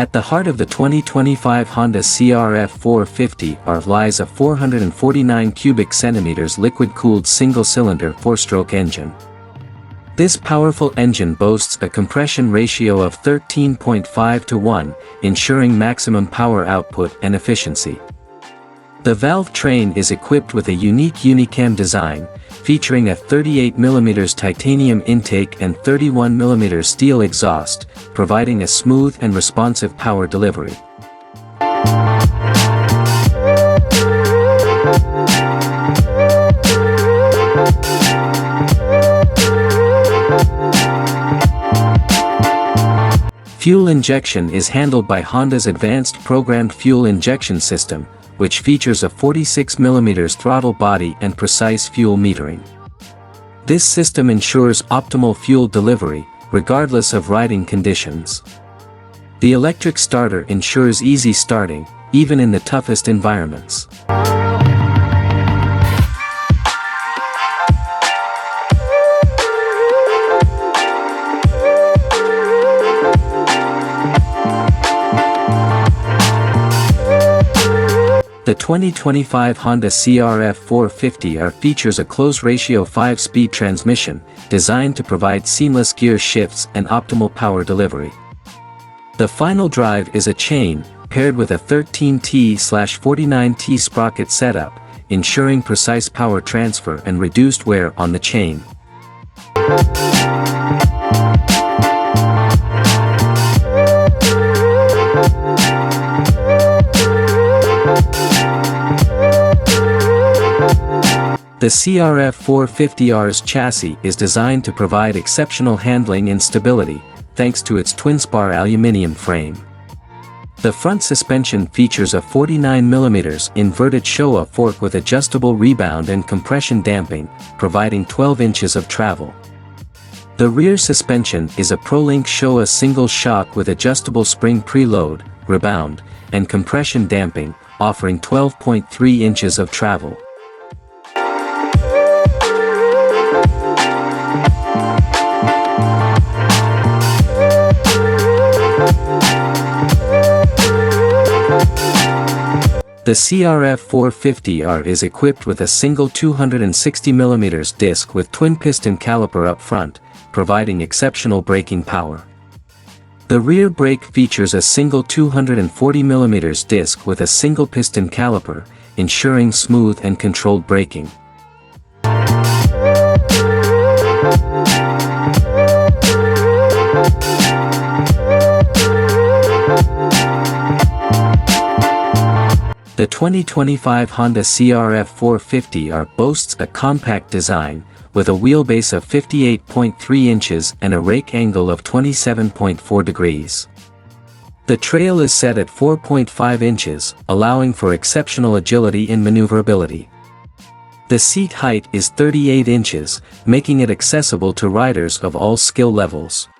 At the heart of the 2025 Honda CRF450R lies a 449 cubic centimeters liquid-cooled single-cylinder four-stroke engine. This powerful engine boasts a compression ratio of 13.5 to 1, ensuring maximum power output and efficiency. The valve train is equipped with a unique Unicam design, featuring a 38mm titanium intake and 31mm steel exhaust, providing a smooth and responsive power delivery. Fuel injection is handled by Honda's advanced programmed fuel injection system, which features a 46mm throttle body and precise fuel metering. This system ensures optimal fuel delivery, regardless of riding conditions. The electric starter ensures easy starting, even in the toughest environments. The 2025 Honda CRF450R features a close-ratio 5-speed transmission, designed to provide seamless gear shifts and optimal power delivery. The final drive is a chain, paired with a 13T/49T sprocket setup, ensuring precise power transfer and reduced wear on the chain. The CRF450R's chassis is designed to provide exceptional handling and stability, thanks to its twin-spar aluminum frame. The front suspension features a 49mm inverted Showa fork with adjustable rebound and compression damping, providing 12 inches of travel. The rear suspension is a ProLink Showa single shock with adjustable spring preload, rebound, and compression damping, offering 12.3 inches of travel. The CRF450R is equipped with a single 260mm disc with twin-piston caliper up front, providing exceptional braking power. The rear brake features a single 240mm disc with a single piston caliper, ensuring smooth and controlled braking. The 2025 Honda CRF450R boasts a compact design, with a wheelbase of 58.3 inches and a rake angle of 27.4 degrees. The trail is set at 4.5 inches, allowing for exceptional agility and maneuverability. The seat height is 38 inches, making it accessible to riders of all skill levels.